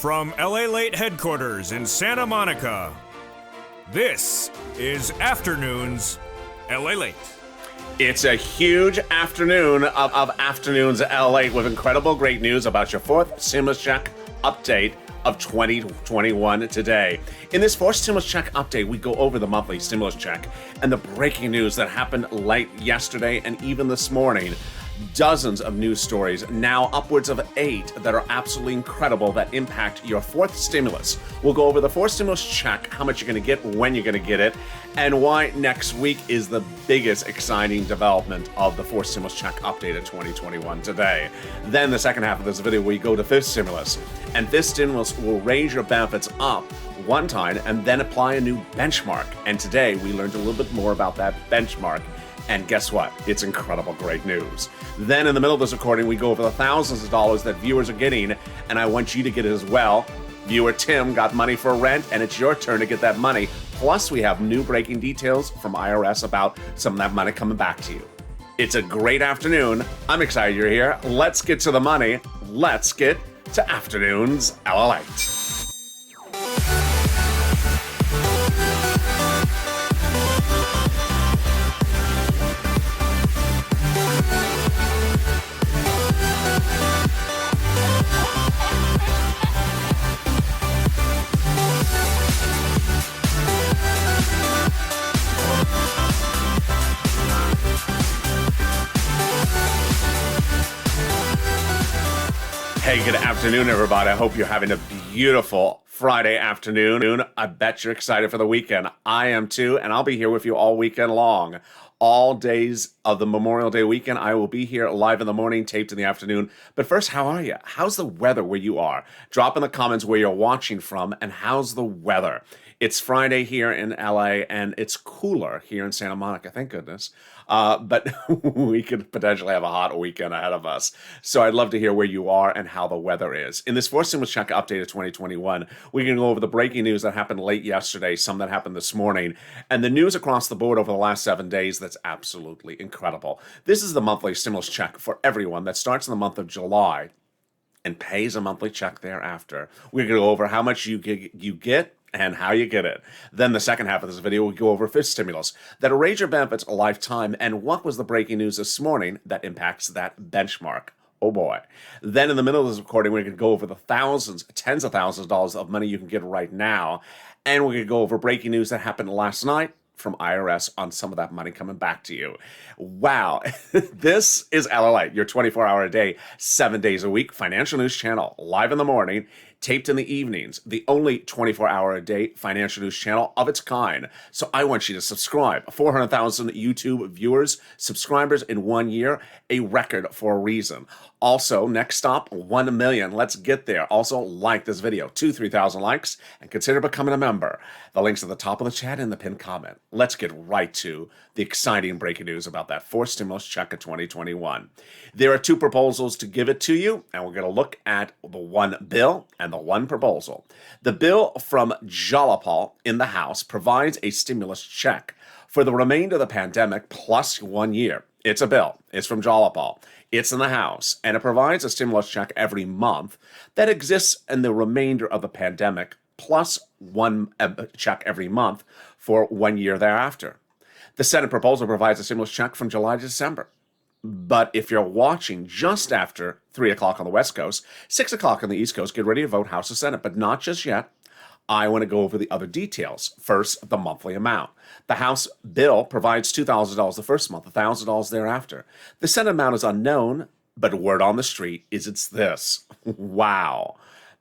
From LALATE headquarters in Santa Monica, this is Afternoons LALATE. It's a huge afternoon of Afternoons LA with incredible great news about your fourth stimulus check update of 2021 today. In this fourth stimulus check update, we go over the monthly stimulus check and the breaking news that happened late yesterday and even this morning. Dozens of news stories, now upwards of 8, that are absolutely incredible that impact your fourth stimulus. We'll go over the fourth stimulus check, how much you're going to get, when you're going to get it, and why next week is the biggest exciting development of the fourth stimulus check update of 2021 today. Then the second half of this video, we go to fifth stimulus, and fifth stimulus will raise your benefits up one time and then apply a new benchmark. And today we learned a little bit more about that benchmark. And guess what? It's incredible great news. Then in the middle of this recording, we go over the thousands of dollars that viewers are getting, and I want you to get it as well. Viewer Tim got money for rent, and it's your turn to get that money. Plus, we have new breaking details from IRS about some of that money coming back to you. It's a great afternoon. I'm excited you're here. Let's get to the money. Let's get to Afternoons LALATE. Hey, good afternoon, everybody. I hope you're having a beautiful Friday afternoon. I bet you're excited for the weekend. I am too, and I'll be here with you all weekend long. All days of the Memorial Day weekend, I will be here live in the morning, taped in the afternoon. But first, how are you? How's the weather where you are? Drop in the comments where you're watching from, and how's the weather? It's Friday here in LA, and it's cooler here in Santa Monica, thank goodness. But we could potentially have a hot weekend ahead of us. So I'd love to hear where you are and how the weather is. In this fourth stimulus check update of 2021, we can go over the breaking news that happened late yesterday, some that happened this morning, and the news across the board over the last 7 days that's absolutely incredible. This is the monthly stimulus check for everyone that starts in the month of July and pays a monthly check thereafter. We're going to go over how much you get and how you get it. Then the second half of this video, we go over fifth stimulus that'll raise your benefits a lifetime and what was the breaking news this morning that impacts that benchmark. Oh boy. Then in the middle of this recording, we're going to go over the thousands, tens of thousands of dollars of money you can get right now. And we're going to go over breaking news that happened last night from IRS on some of that money coming back to you. Wow. This is LALATE, your 24-hour a day, 7 days a week financial news channel, live in the morning, taped in the evenings, the only 24-hour a day financial news channel of its kind. So I want you to subscribe. 400,000 YouTube viewers, subscribers in 1 year, a record for a reason. Also, next stop, 1 million. Let's get there. Also, like this video, 3,000 likes, and consider becoming a member. The link's at the top of the chat and the pinned comment. Let's get right to the exciting breaking news about that fourth stimulus check of 2021. There are 2 proposals to give it to you, and we're going to look at the one bill and the one proposal. The bill from Jalopal in the House provides a stimulus check for the remainder of the pandemic plus 1 year. It's a bill. It's from Jalopal. It's in the House, and it provides a stimulus check every month that exists in the remainder of the pandemic plus one check every month for 1 year thereafter. The Senate proposal provides a stimulus check from July to December. But if you're watching just after 3 o'clock on the West Coast, 6 o'clock on the East Coast, get ready to vote House or Senate, but not just yet. I want to go over the other details. First, the monthly amount. The House bill provides $2,000 the first month, $1,000 thereafter. The Senate amount is unknown, but word on the street is it's this. Wow.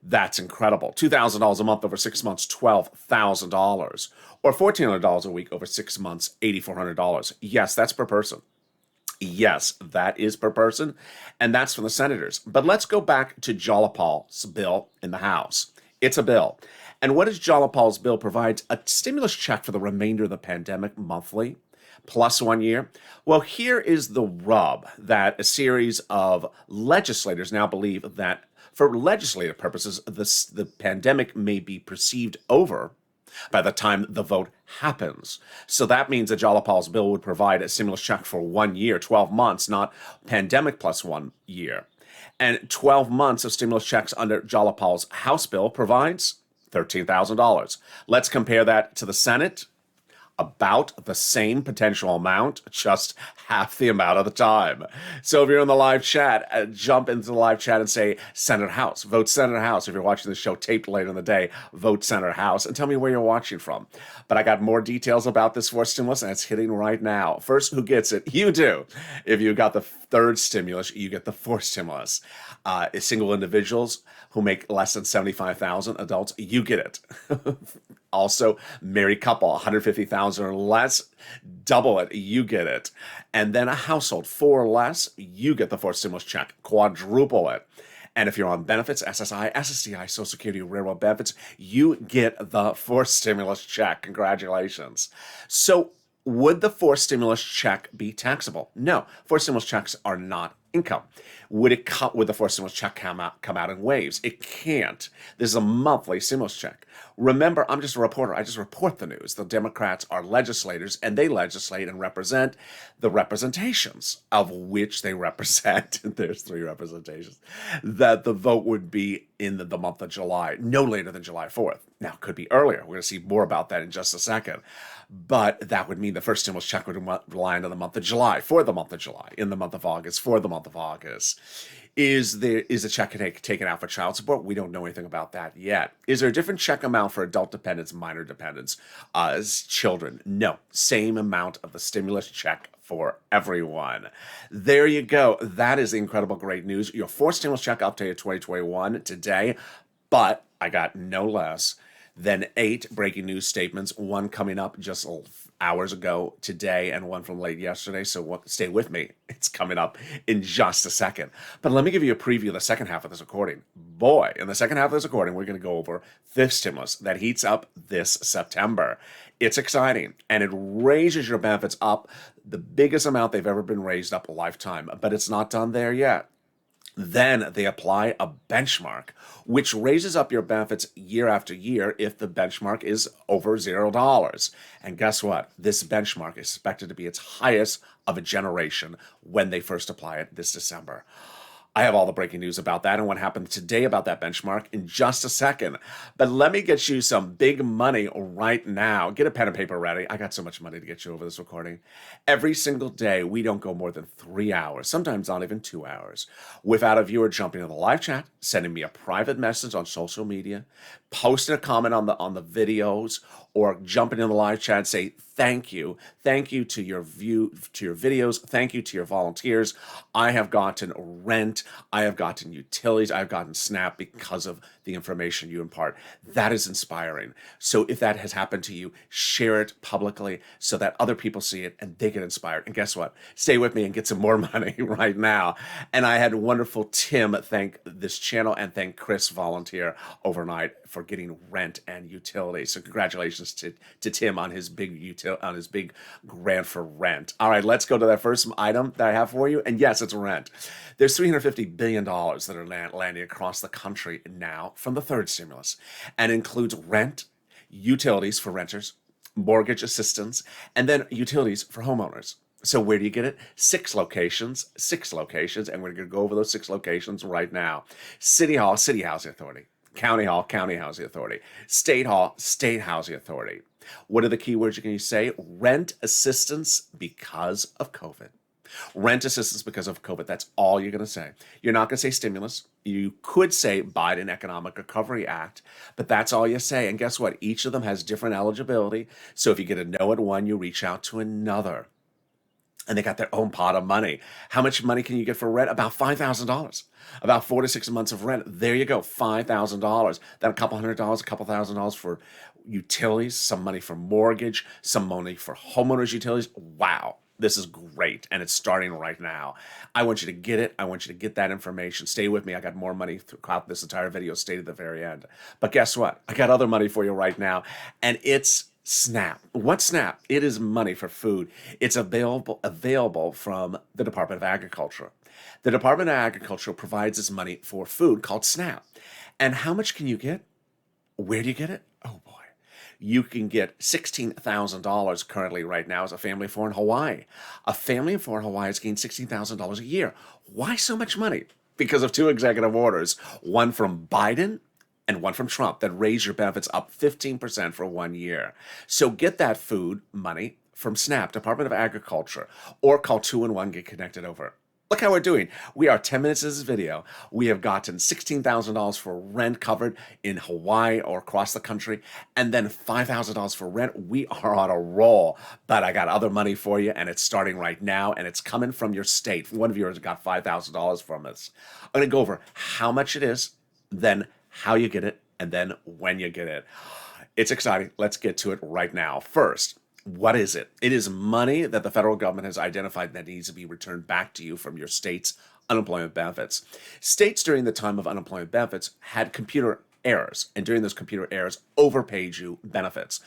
That's incredible. $2,000 a month over 6 months, $12,000. Or $1,400 a week over 6 months, $8,400. Yes, that's per person. Yes, that is per person, and that's from the senators. But let's go back to Jalopal's bill in the House. It's a bill. And what is Jalopal's bill provides? A stimulus check for the remainder of the pandemic monthly, plus 1 year. Well, here is the rub that a series of legislators now believe that for legislative purposes, the pandemic may be perceived over by the time the vote happens. So that means that Jalopal's bill would provide a stimulus check for 1 year, 12 months, not pandemic plus 1 year. And 12 months of stimulus checks under Jalapal's House bill provides $13,000. Let's compare that to the Senate. About the same potential amount, just half the amount of the time. So if you're in the live chat, jump into the live chat and say Senate House. Vote Senate House. If you're watching the show taped later in the day, vote Senate House and tell me where you're watching from. But I got more details about this fourth stimulus, and it's hitting right now. First, who gets it? You do. If you got the third stimulus, you get the fourth stimulus. Single individuals who make less than $75,000, adults, you get it. Also, married couple, $150,000 or less, double it, you get it. And then a household, 4 or less, you get the fourth stimulus check, quadruple it. And if you're on benefits, SSI, SSDI, Social Security, railroad benefits, you get the fourth stimulus check. Congratulations. So would the fourth stimulus check be taxable? No, fourth stimulus checks are not income. Would the fourth stimulus check come out in waves? It can't. This is a monthly stimulus check. Remember, I'm just a reporter. I just report the news. The Democrats are legislators, and they legislate and represent the representations of which they represent. There's 3 representations. That the vote would be in the month of July, no later than July 4th. Now, it could be earlier. We're going to see more about that in just a second. But that would mean the first stimulus check would rely on the month of July, for the month of July, in the month of August, for the month of August. Is a check taken out for child support? We don't know anything about that yet. Is there a different check amount for adult dependents, minor dependents, as children? No. Same amount of the stimulus check for everyone. There you go. That is incredible, great news. Your fourth stimulus check updated 2021 today, but I got no less than 8 breaking news statements, one coming up just hours ago today and one from late yesterday. So stay with me. It's coming up in just a second. But let me give you a preview of the second half of this recording. Boy, in the second half of this recording, we're going to go over fifth stimulus that heats up this September. It's exciting, and it raises your benefits up the biggest amount they've ever been raised up a lifetime. But it's not done there yet. Then they apply a benchmark, which raises up your benefits year after year if the benchmark is over $0. And guess what? This benchmark is expected to be its highest of a generation when they first apply it this December. I have all the breaking news about that and what happened today about that benchmark in just a second. But let me get you some big money right now. Get a pen and paper ready. I got so much money to get you over this recording. Every single day, we don't go more than 3 hours, sometimes not even 2 hours, without a viewer jumping in the live chat, sending me a private message on social media, posting a comment on the videos, or jumping in the live chat and say thank you to your videos, thank you to your volunteers. I have gotten rent, I have gotten utilities, I've gotten SNAP because of the information you impart. That is inspiring. So if that has happened to you, share it publicly so that other people see it and they get inspired. And guess what? Stay with me and get some more money right now. And I had wonderful Tim thank this channel and thank Chris volunteer overnight for getting rent and utilities. So congratulations to Tim on his big grant for rent. All right, let's go to that first item that I have for you. And yes, it's rent. There's $350 billion that are landing across the country now from the third stimulus, and includes rent, utilities for renters, mortgage assistance, and then utilities for homeowners. So where do you get it? 6 locations, and we're going to go over those 6 locations right now. City Hall, City Housing Authority. County Hall, County Housing Authority. State Hall, State Housing Authority. What are the key words you can say? Rent assistance because of COVID. Rent assistance because of COVID. That's all you're going to say. You're not going to say stimulus. You could say Biden Economic Recovery Act, but that's all you say. And guess what? Each of them has different eligibility. So if you get a no at one, you reach out to another. And they got their own pot of money. How much money can you get for rent? About $5,000. About 4 to 6 months of rent. There you go, $5,000. Then a couple $100, a couple $1,000 for utilities, some money for mortgage, some money for homeowners utilities. Wow, this is great, and it's starting right now. I want you to get it. I want you to get that information. Stay with me. I got more money throughout this entire video. Stay to the very end. But guess what? I got other money for you right now, and it's SNAP. What's SNAP? It is money for food. It's available from the Department of Agriculture. The Department of Agriculture provides this money for food called SNAP. And how much can you get? Where do you get it? Oh boy. You can get $16,000 currently right now as a family of 4 in Hawaii. A family of 4 in Hawaii is getting $16,000 a year. Why so much money? because of two executive orders, one from Biden and one from Trump, that raise your benefits up 15% for 1 year. So get that food money from SNAP, Department of Agriculture, or call 211, get connected over. Look how we're doing. We are 10 minutes of this video. We have gotten $16,000 for rent covered in Hawaii or across the country, and then $5,000 for rent. We are on a roll, but I got other money for you, and it's starting right now, and it's coming from your state. One of yours got $5,000 from us. I'm going to go over how much it is, then how you get it, and then when you get it. It's exciting. Let's get to it right now. First, what is it? It is money that the federal government has identified that needs to be returned back to you from your state's unemployment benefits. States during the time of unemployment benefits had computer errors, and during those computer errors overpaid you benefits.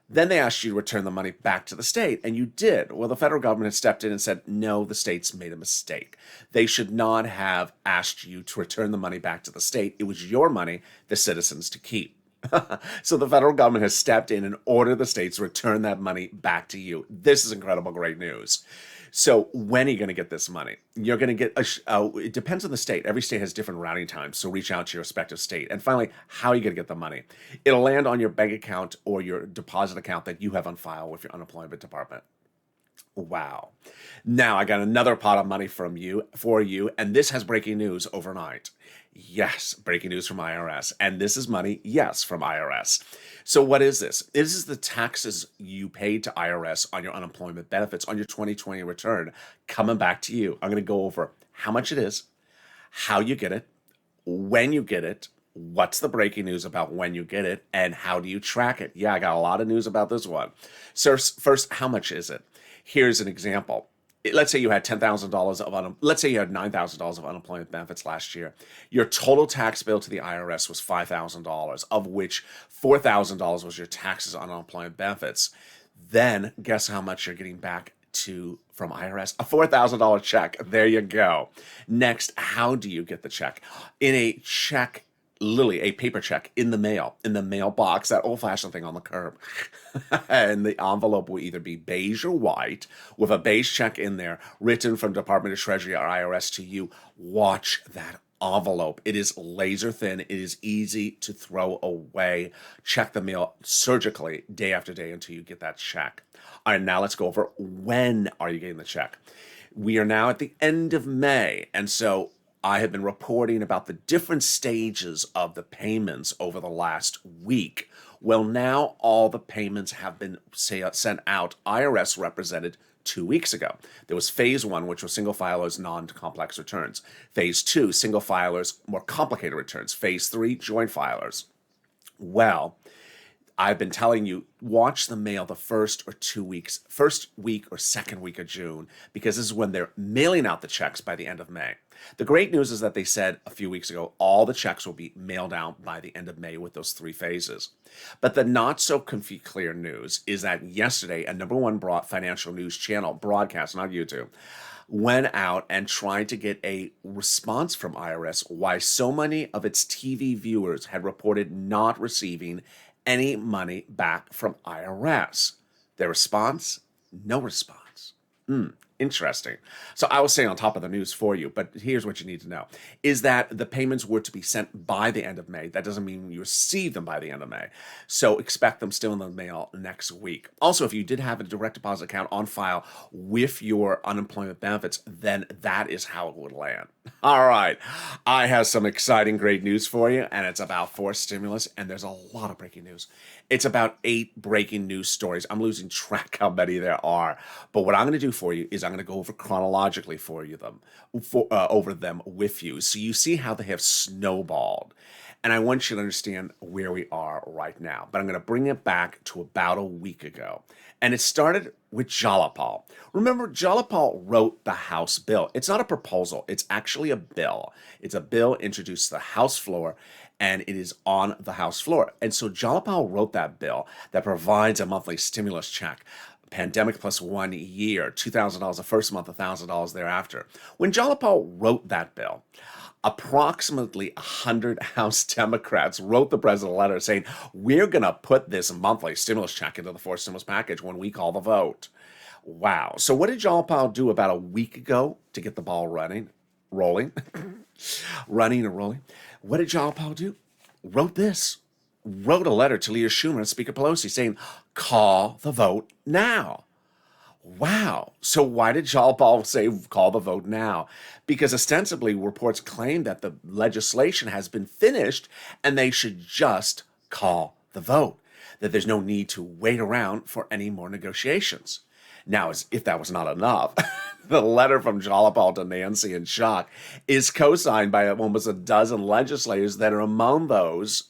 Then they asked you to return the money back to the state, and you did. Well, the federal government has stepped in and said, no, the states made a mistake. They should not have asked you to return the money back to the state. It was your money, the citizens to keep. So the federal government has stepped in and ordered the states to return that money back to you. This is incredible, great news. So when are you going to get this money? You're going to get, it depends on the state. Every state has different routing times, so reach out to your respective state. And finally, how are you going to get the money? It'll land on your bank account or your deposit account that you have on file with your unemployment department. Wow. Now I got another pot of money for you, and this has breaking news overnight. Yes, breaking news from IRS. And this is money, yes, from IRS. So what is this? This is the taxes you paid to IRS on your unemployment benefits on your 2020 return coming back to you. I'm going to go over how much it is, how you get it, when you get it, what's the breaking news about when you get it, and how do you track it? Yeah, I got a lot of news about this one. So first, how much is it? Here's an example. Let's say you had $10,000 of let's say you had $9,000 of unemployment benefits last year. Your total tax bill to the IRS was $5,000, of which $4,000 was your taxes on unemployment benefits. Then guess how much you're getting back from IRS? A $4,000 check. There you go. Next, how do you get the check? In a check, literally a paper check in the mailbox, that old-fashioned thing on the curb. And the envelope will either be beige or white with a beige check in there written from Department of Treasury or IRS to you. Watch that envelope. It is laser thin. It is easy to throw away. Check the mail surgically day after day until you get that check. All right, now let's go over when are you getting the check. We are now at the end of May, and so I have been reporting about the different stages of the payments over the last week. Well, now all the payments have been sent out, IRS represented 2 weeks ago. There was phase 1, which was single filers, non-complex returns. Phase 2, single filers, more complicated returns. Phase 3, joint filers. Well, I've been telling you, watch the mail the first week or second week of June, because this is when they're mailing out the checks by the end of May. The great news is that they said a few weeks ago, all the checks will be mailed out by the end of May with those 3 phases. But the not so clear news is that yesterday, a #1 financial news channel, broadcast, not YouTube, went out and tried to get a response from IRS why so many of its TV viewers had reported not receiving any money back from IRS. Their response? No response. Interesting. So I was saying on top of the news for you, but here's what you need to know, is that the payments were to be sent by the end of May. That doesn't mean you receive them by the end of May. So expect them still in the mail next week. Also, if you did have a direct deposit account on file with your unemployment benefits, then that is how it would land. All right. I have some exciting, great news for you, and it's about forced stimulus, and there's a lot of breaking news. It's about 8 breaking news stories. I'm losing track how many there are. But what I'm going to do for you is I'm going to go over chronologically over them with you, so you see how they have snowballed. And I want you to understand where we are right now. But I'm going to bring it back to about a week ago. And it started with Jalapal. Remember, Jalapal wrote the House bill. It's not a proposal. It's actually a bill. It's a bill introduced to the House floor, and it is on the House floor. And so Jalapal wrote that bill that provides a monthly stimulus check. Pandemic plus 1 year, $2,000 the first month, $1,000 thereafter. When Jalapal wrote that bill, approximately 100 House Democrats wrote the president a letter saying, we're going to put this monthly stimulus check into the forced stimulus package when we call the vote. Wow. So what did Jalapal do about a week ago to get the ball rolling? Running and rolling. What did John Paul do? Wrote a letter to Leader Schumer and Speaker Pelosi saying, call the vote now. Wow. So why did John Paul say call the vote now? Because ostensibly reports claim that the legislation has been finished and they should just call the vote, that there's no need to wait around for any more negotiations. Now, as if that was not enough, the letter from John Paul to Nancy and Chuck is co-signed by almost a dozen legislators that are among those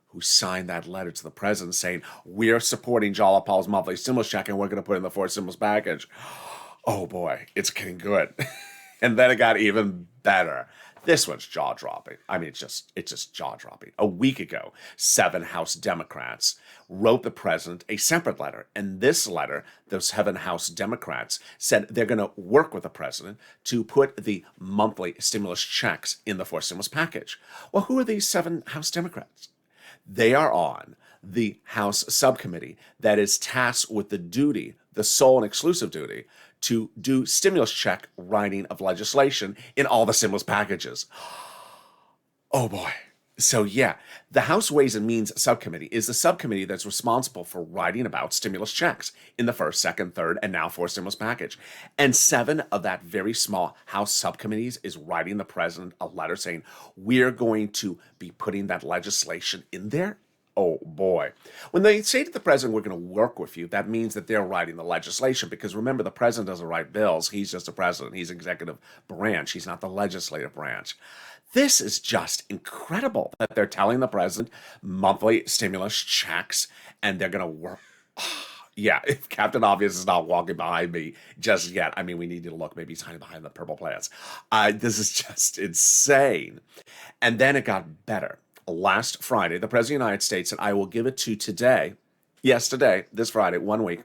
who signed that letter to the president saying, we're supporting John Paul's monthly stimulus check and we're going to put in the fourth stimulus package. Oh boy, it's getting good. And then it got even better. This one's jaw-dropping. I mean, it's just jaw-dropping. A week ago, 7 House Democrats wrote the president a separate letter. And this letter, those 7 House Democrats said they're going to work with the president to put the monthly stimulus checks in the fourth stimulus package. Well, who are these 7 House Democrats? They are on the House subcommittee that is tasked with the duty, the sole and exclusive duty, to do stimulus check writing of legislation in all the stimulus packages. Oh boy. So yeah, the House Ways and Means Subcommittee is the subcommittee that's responsible for writing about stimulus checks in the first, second, third, and now fourth stimulus package. And 7 of that very small House subcommittees is writing the president a letter saying, we're going to be putting that legislation in there. Oh boy. When they say to the president, we're going to work with you, that means that they're writing the legislation, because remember, the president doesn't write bills. He's just a president. He's executive branch. He's not the legislative branch. This is just incredible that they're telling the president monthly stimulus checks and they're going to work. Yeah, if Captain Obvious is not walking behind me just yet, I mean, we need to look. Maybe he's hiding behind the purple plants. This is just insane. And then it got better. Last Friday, the President of the United States said, I will give it to today, yes, today, this Friday, 1 week,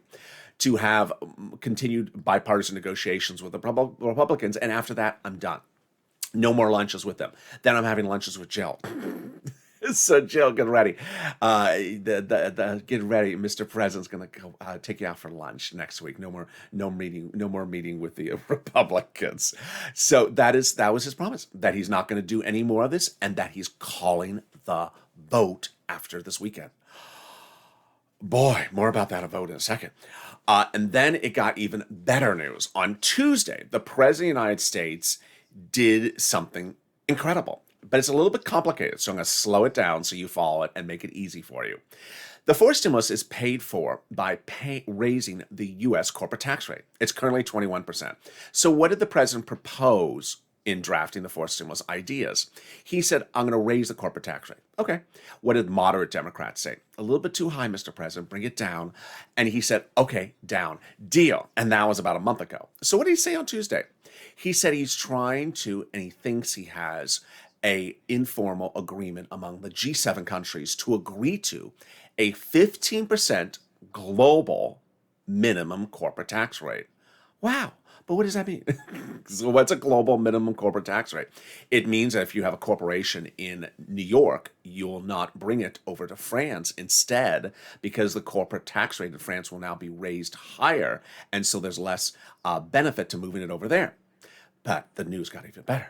to have continued bipartisan negotiations with the Republicans. And after that, I'm done. No more lunches with them. Then I'm having lunches with Jill. So Jill, get ready. Get ready. Mr. President's going to go take you out for lunch next week. No more meeting with the Republicans. So that was his promise, that he's not going to do any more of this and that he's calling the vote after this weekend. Boy, more about that vote in a second. And then it got even better news. On Tuesday, the President of the United States did something incredible. But it's a little bit complicated, so I'm going to slow it down so you follow it and make it easy for you. The fourth stimulus is paid for by raising the U.S. corporate tax rate. It's currently 21%. So what did the president propose in drafting the fourth stimulus ideas? He said, I'm going to raise the corporate tax rate. Okay. What did moderate Democrats say? A little bit too high, Mr. President. Bring it down. And he said, okay, down. Deal. And that was about a month ago. So what did he say on Tuesday? He said he's trying to, and he thinks he has, a informal agreement among the G7 countries to agree to a 15% global minimum corporate tax rate. Wow. But what does that mean? So what's a global minimum corporate tax rate? It means that if you have a corporation in New York, you'll not bring it over to France instead, because the corporate tax rate in France will now be raised higher. And so there's less benefit to moving it over there. But the news got even better.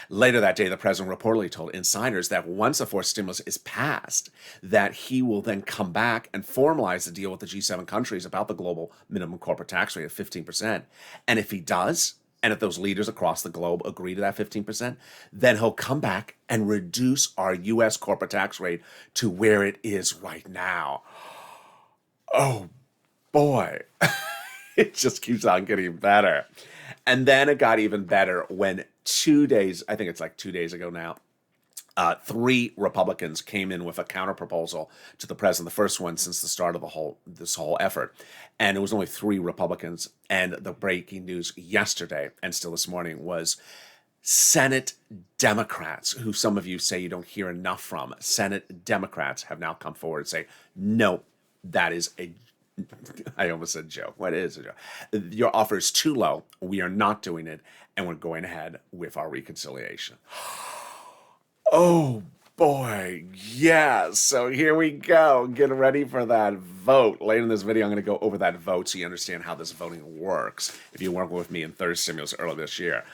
Later that day, the president reportedly told insiders that once the fourth stimulus is passed, that he will then come back and formalize the deal with the G7 countries about the global minimum corporate tax rate of 15%. And if he does, and if those leaders across the globe agree to that 15%, then he'll come back and reduce our U.S. corporate tax rate to where it is right now. Oh, boy. It just keeps on getting better. And then it got even better when 2 days, I think it's like 2 days ago now, 3 Republicans came in with a counterproposal to the president, the first one since the start of this whole effort. And it was only 3 Republicans. And the breaking news yesterday, and still this morning, was Senate Democrats, who some of you say you don't hear enough from. Senate Democrats have now come forward and say, no, that is I almost said joke. What is a joke? Your offer is too low. We are not doing it, and we're going ahead with our reconciliation. Oh, boy. Yeah. So here we go. Get ready for that vote. Later in this video, I'm going to go over that vote so you understand how this voting works if you weren't with me in third stimulus earlier this year.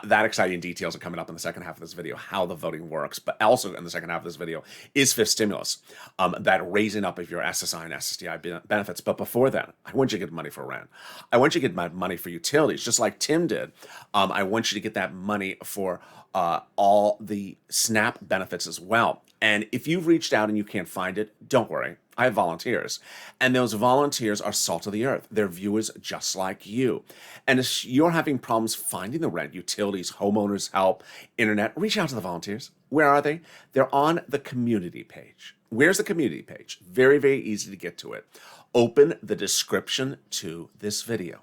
That exciting details are coming up in the second half of this video, how the voting works. But also in the second half of this video is fifth stimulus, that raising up of your SSI and SSDI benefits. But before then, I want you to get money for rent. I want you to get money for utilities, just like Tim did. I want you to get that money for all the SNAP benefits as well. And if you've reached out and you can't find it, don't worry. I have volunteers. And those volunteers are salt of the earth. They're viewers just like you. And if you're having problems finding the rent, utilities, homeowners help, internet, reach out to the volunteers. Where are they? They're on the community page. Where's the community page? Very, very easy to get to it. Open the description to this video.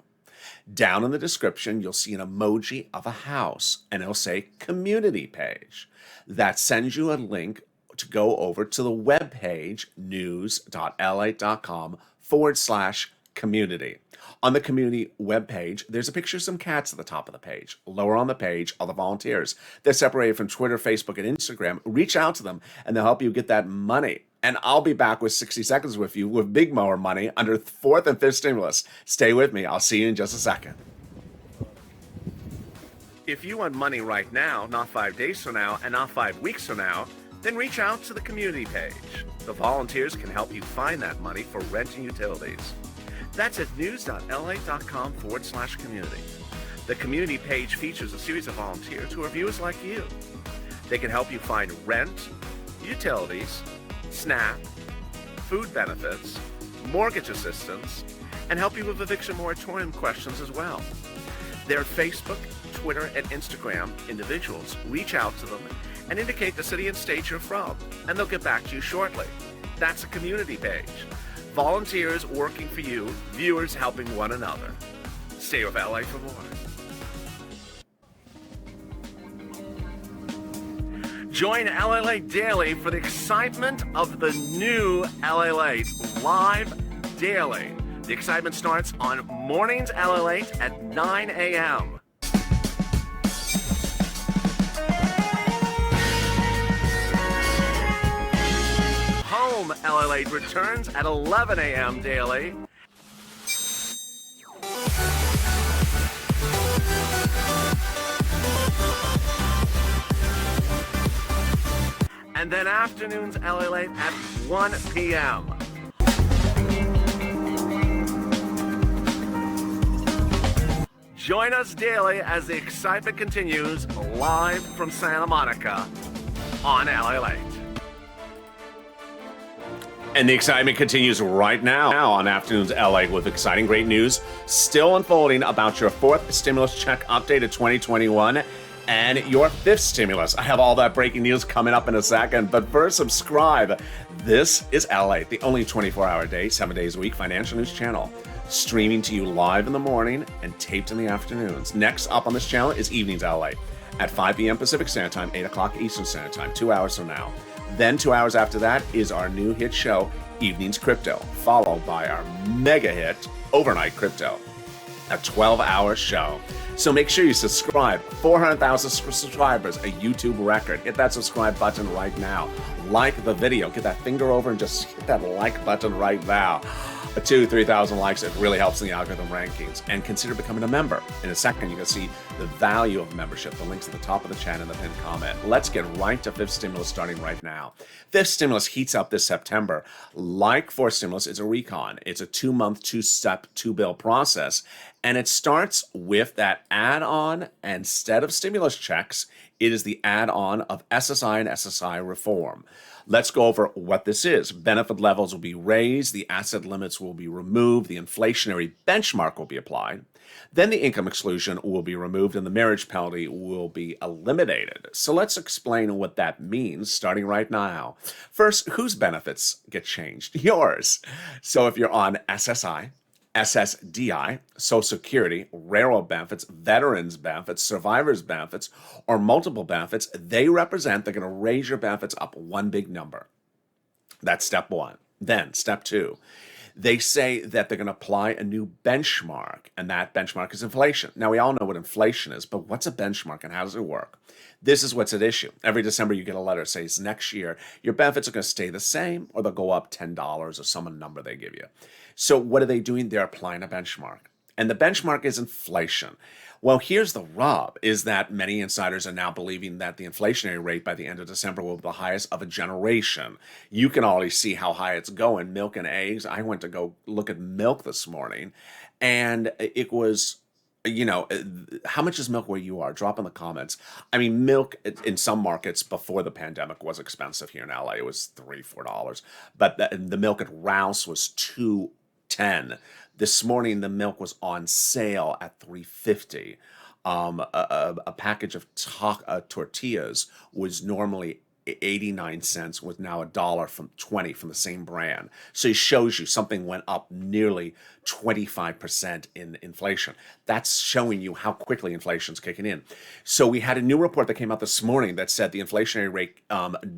Down in the description, you'll see an emoji of a house, and it'll say community page. That sends you a link to go over to the webpage news.lalate.com/community. On the community webpage, there's a picture of some cats at the top of the page. Lower on the page are the volunteers. They're separated from Twitter, Facebook, and Instagram. Reach out to them, and they'll help you get that money. And I'll be back with 60 seconds with you with big more money under fourth and fifth stimulus. Stay with me. I'll see you in just a second. If you want money right now, not 5 days from now, and not 5 weeks from now, then reach out to the community page. The volunteers can help you find that money for rent and utilities. That's at news.la.com/community. The community page features a series of volunteers who are viewers like you. They can help you find rent, utilities, SNAP, food benefits, mortgage assistance, and help you with eviction moratorium questions as well. Their Facebook, Twitter, and Instagram individuals. Reach out to them and indicate the city and state you're from, and they'll get back to you shortly. That's a community page. Volunteers working for you, viewers helping one another. Stay with LA for more. Join LALATE Daily for the excitement of the new LALATE live daily. The excitement starts on mornings LALATE at 9 a.m. Home LALATE returns at 11 a.m. daily. And then afternoons LALATE at 1 p.m. Join us daily as the excitement continues live from Santa Monica on LALATE. And the excitement continues right now on Afternoons LA with exciting great news still unfolding about your fourth stimulus check update of 2021 and your fifth stimulus. I have all that breaking news coming up in a second, but first subscribe. This is LA, the only 24-hour day, 7 days a week financial news channel, streaming to you live in the morning and taped in the afternoons. Next up on this channel is Evenings LA at 5 p.m. Pacific Standard Time, 8 o'clock Eastern Standard Time, 2 hours from now. Then 2 hours after that is our new hit show, Evenings Crypto, followed by our mega hit, Overnight Crypto, a 12-hour show. So make sure you subscribe. 400,000 subscribers, a YouTube record. Hit that subscribe button right now. Like the video. Get that finger over and just hit that like button right now. 2,000-3,000 likes, it really helps in the algorithm rankings. And consider becoming a member. In a second, you can see the value of membership. The link's at the top of the channel in the pinned comment. Let's get right to fifth stimulus starting right now. Fifth stimulus heats up this September. Like fourth stimulus, it's a recon. It's a 2-month, 2-step, 2-bill process. And it starts with that add-on. Instead of stimulus checks, it is the add-on of SSI and SSI reform. Let's go over what this is. Benefit levels will be raised, the asset limits will be removed, the inflationary benchmark will be applied, then the income exclusion will be removed, and the marriage penalty will be eliminated. So let's explain what that means starting right now. First, whose benefits get changed? Yours. So if you're on SSI, SSDI, Social Security, railroad benefits, veterans benefits, survivors benefits, or multiple benefits, they're going to raise your benefits up one big number. That's step one. Then step two, they say that they're going to apply a new benchmark, and that benchmark is inflation. Now, we all know what inflation is, but what's a benchmark and how does it work? This is what's at issue. Every December, you get a letter that says next year, your benefits are going to stay the same, or they'll go up $10 or some number they give you. So what are they doing? They're applying a benchmark. And the benchmark is inflation. Well, here's the rub, is that many insiders are now believing that the inflationary rate by the end of December will be the highest of a generation. You can already see how high it's going. Milk and eggs. I went to go look at milk this morning, and it was, how much is milk where you are? Drop in the comments. I mean, milk in some markets before the pandemic was expensive. Here in LA, it was $3, $4, but the milk at Rouse was $2.10. This morning, the milk was on sale at $3.50. A package of tortillas was normally 89 cents, was now $1 from 20 from the same brand. So it shows you something went up nearly 25% in inflation. That's showing you how quickly inflation's kicking in. So we had a new report that came out this morning that said the inflationary rate,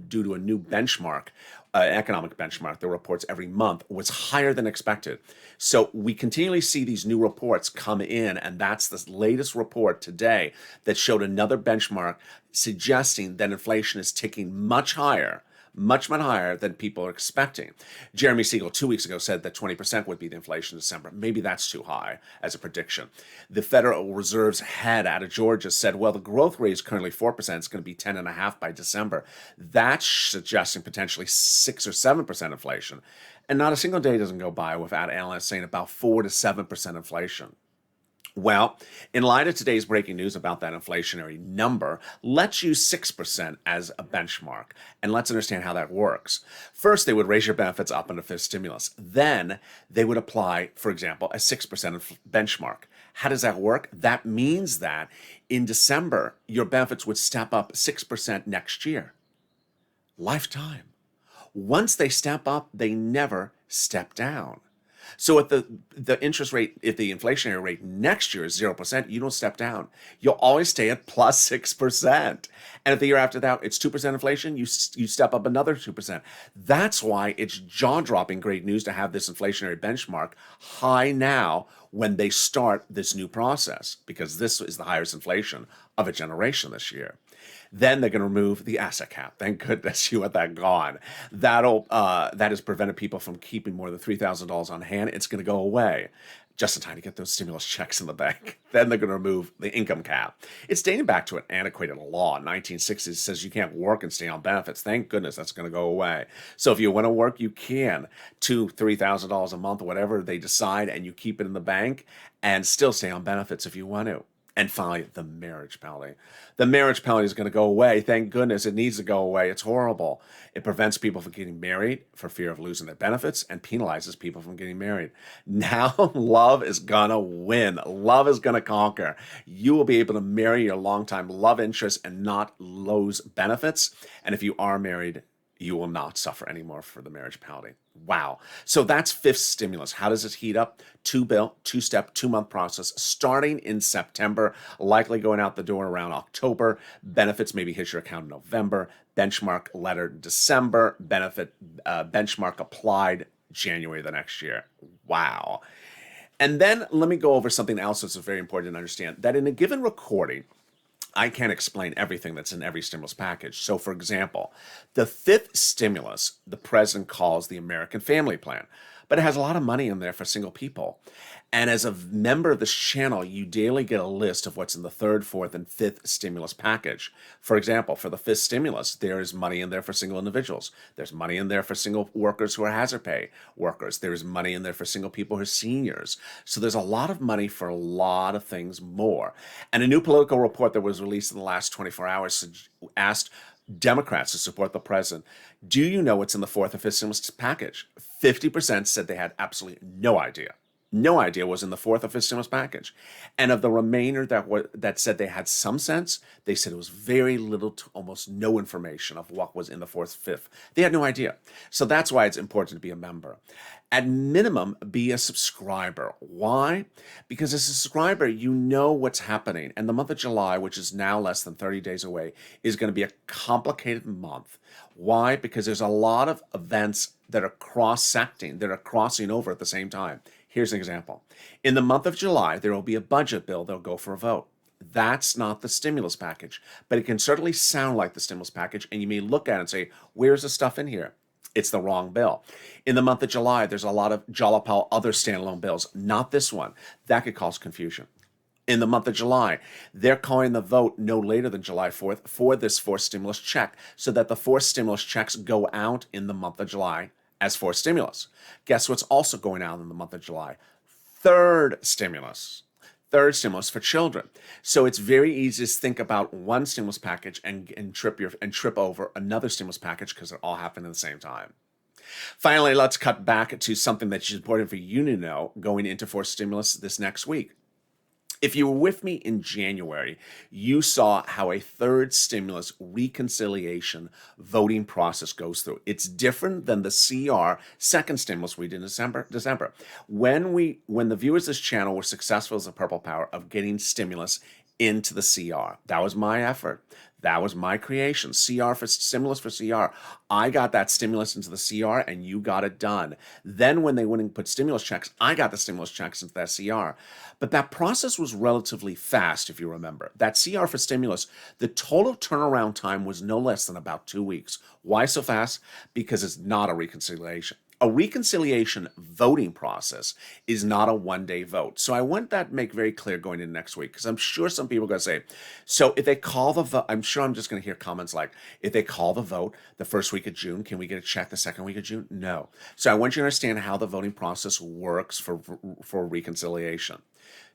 due to a new benchmark, economic benchmark that reports every month, was higher than expected. So we continually see these new reports come in, and that's the latest report today that showed another benchmark suggesting that inflation is ticking much higher, much higher than people are expecting. Jeremy Siegel 2 weeks ago said that 20% would be the inflation in December. Maybe that's too high as a prediction. The Federal Reserve's head out of Georgia said, well, the growth rate is currently 4%. It's going to be 10.5% by December. That's suggesting potentially 6 or 7% inflation. And not a single day doesn't go by without analysts saying about 4 to 7% inflation. Well, in light of today's breaking news about that inflationary number, let's use 6% as a benchmark, and let's understand how that works. First, they would raise your benefits up in the fifth stimulus. Then they would apply, for example, a 6% benchmark. How does that work? That means that in December, your benefits would step up 6% next year. Lifetime. Once they step up, they never step down. So if the interest rate, if the inflationary rate next year is 0%, you don't step down. You'll always stay at plus 6%. And if the year after that it's 2% inflation, you step up another 2%. That's why it's jaw-dropping great news to have this inflationary benchmark high now when they start this new process, because this is the highest inflation of a generation this year. Then they're going to remove the asset cap. Thank goodness you want that gone. That has prevented people from keeping more than $3,000 on hand. It's going to go away just in time to get those stimulus checks in the bank. Then they're going to remove the income cap. It's dating back to an antiquated law. 1960s says you can't work and stay on benefits. Thank goodness that's going to go away. So if you want to work, you can. $2,000, $3,000 a month, whatever they decide, and you keep it in the bank and still stay on benefits if you want to. And finally, the marriage penalty. The marriage penalty is going to go away. Thank goodness it needs to go away. It's horrible. It prevents people from getting married for fear of losing their benefits and penalizes people from getting married. Now, love is going to win. Love is going to conquer. You will be able to marry your longtime love interest and not lose benefits. And if you are married, you will not suffer anymore for the marriage penalty. Wow. So that's fifth stimulus. How does it heat up? Two-step, 2-month process starting in September, likely going out the door around October. Benefits maybe hit your account in November. Benchmark letter December. Benchmark applied January the next year. Wow. And then let me go over something else that's very important to understand, that in a given recording, I can't explain everything that's in every stimulus package. So, for example, the fifth stimulus, the president calls the American Family Plan, but it has a lot of money in there for single people. And as a member of this channel, you daily get a list of what's in the third, fourth, and fifth stimulus package. For example, for the fifth stimulus, there is money in there for single individuals. There's money in there for single workers who are hazard pay workers. There's money in there for single people who are seniors. So there's a lot of money for a lot of things more. And a new political report that was released in the last 24 hours asked Democrats to support the president, do you know what's in the fourth or fifth stimulus package? 50% said they had absolutely no idea. No idea was in the fourth or fifth stimulus package. And of the remainder that said they had some sense, they said it was very little to almost no information of what was in the fourth, fifth. They had no idea. So that's why it's important to be a member. At minimum, be a subscriber. Why? Because as a subscriber, you know what's happening. And the month of July, which is now less than 30 days away, is going to be a complicated month. Why? Because there's a lot of events that are cross-secting, that are crossing over at the same time. Here's an example. In the month of July, there will be a budget bill that will go for a vote. That's not the stimulus package, but it can certainly sound like the stimulus package, and you may look at it and say, where's the stuff in here? It's the wrong bill. In the month of July, there's a lot of Jalapal other standalone bills, not this one. That could cause confusion. In the month of July, they're calling the vote no later than July 4th for this forced stimulus check so that the forced stimulus checks go out in the month of July as forced stimulus. Guess what's also going out in the month of July? Third stimulus. Third stimulus for children. So it's very easy to think about one stimulus package and trip over another stimulus package because they're all happening at the same time. Finally, let's cut back to something that's important for you to know going into forced stimulus this next week. If you were with me in January, you saw how a third stimulus reconciliation voting process goes through. It's different than the CR second stimulus we did in December. When the viewers of this channel were successful as a Purple Power of getting stimulus into the CR, that was my effort. That was my creation. Stimulus for CR. I got that stimulus into the CR and you got it done. Then when they went and put stimulus checks, I got the stimulus checks into that CR. But that process was relatively fast, if you remember. That CR for stimulus, the total turnaround time was no less than about 2 weeks. Why so fast? Because it's not a reconciliation. A reconciliation voting process is not a one-day vote. So I want that to make very clear going into next week, because I'm sure some people are going to say, so if they call the vote, I'm sure I'm just going to hear comments like, if they call the vote the first week of June, can we get a check the second week of June? No. So I want you to understand how the voting process works for reconciliation.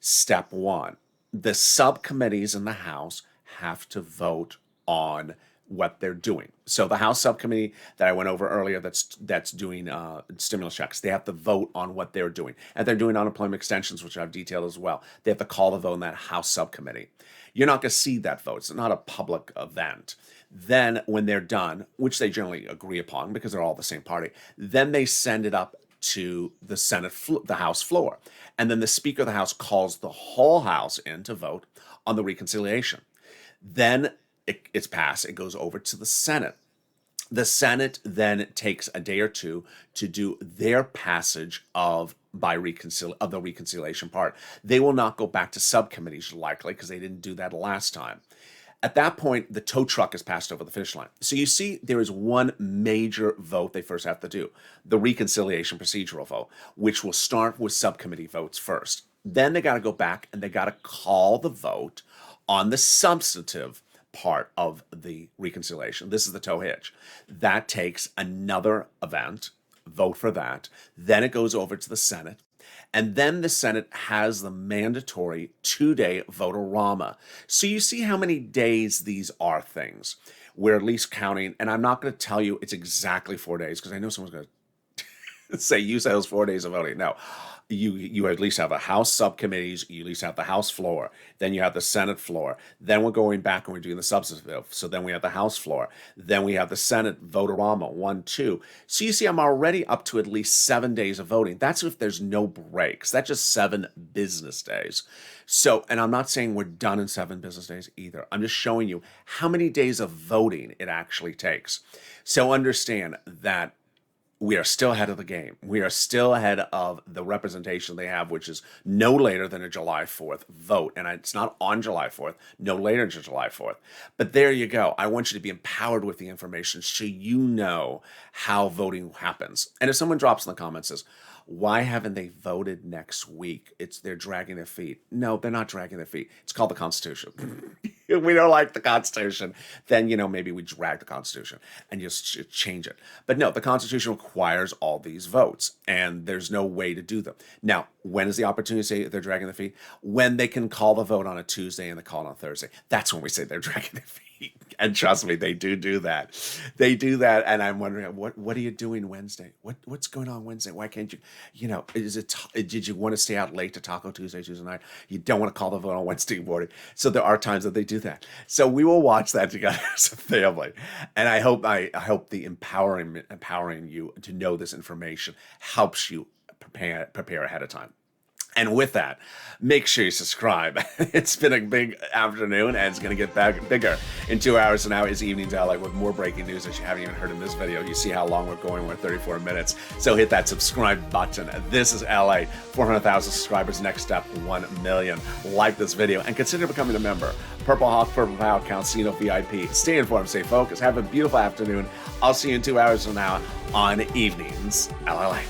Step one, the subcommittees in the House have to vote on what they're doing. So the House subcommittee that I went over earlier that's doing stimulus checks, they have to vote on what they're doing. And they're doing unemployment extensions, which I've detailed as well. They have to call the vote in that House subcommittee. You're not going to see that vote. It's not a public event. Then when they're done, which they generally agree upon because they're all the same party, then they send it up to the Senate, the House floor. And then the Speaker of the House calls the whole House in to vote on the reconciliation. Then it's passed. It goes over to the Senate. The Senate then takes a day or two to do their passage of the reconciliation part. They will not go back to subcommittees likely because they didn't do that last time. At that point, the tow truck is passed over the finish line. So you see, there is one major vote they first have to do, the reconciliation procedural vote, which will start with subcommittee votes first. Then they got to go back and they got to call the vote on the substantive part of the reconciliation. This is the tow hitch. That takes another event, vote for that. Then it goes over to the Senate. And then the Senate has the mandatory 2-day vote-a-rama. So you see how many days these are things. We're at least counting, and I'm not going to tell you it's exactly 4 days because I know someone's going to say you said it was 4 days of voting. No. You at least have a House subcommittees, you at least have the House floor, then you have the Senate floor, then we're going back and we're doing the substantive, so then we have the House floor, then we have the Senate vote-a-rama, 1, 2. So you see I'm already up to at least 7 days of voting. That's if there's no breaks. That's just 7 business days. So, and I'm not saying we're done in 7 business days either. I'm just showing you how many days of voting it actually takes. So understand that we are still ahead of the game. We are still ahead of the representation they have, which is no later than a July 4th vote. And it's not on July 4th, no later than July 4th. But there you go. I want you to be empowered with the information so you know how voting happens. And if someone drops in the comments and says, why haven't they voted next week? They're dragging their feet. No, they're not dragging their feet. It's called the Constitution. We don't like the Constitution. Then, maybe we drag the Constitution and just change it. But no, the Constitution requires all these votes, and there's no way to do them. Now, when is the opportunity to say they're dragging their feet? When they can call the vote on a Tuesday and they call it on Thursday. That's when we say they're dragging their feet. And trust me, they do that. They do that, and I'm wondering, what are you doing Wednesday? What's going on Wednesday? Why can't you, did you want to stay out late to Taco Tuesday night? You don't want to call the vote on Wednesday morning. So there are times that they do that. So we will watch that together as a family. And I hope the empowering you to know this information helps you prepare ahead of time. And with that, make sure you subscribe. It's been a big afternoon, and it's going to get bigger. In 2 hours from now is Evening Daylight with more breaking news that you haven't even heard in this video. You see how long we're going. We're 34 minutes. So hit that subscribe button. This is LA. 400,000 subscribers. Next step, 1 million. Like this video and consider becoming a member. Purple Hawk, Purple Pow, Casino VIP. Stay informed, stay focused. Have a beautiful afternoon. I'll see you in 2 hours from now on Evenings LA.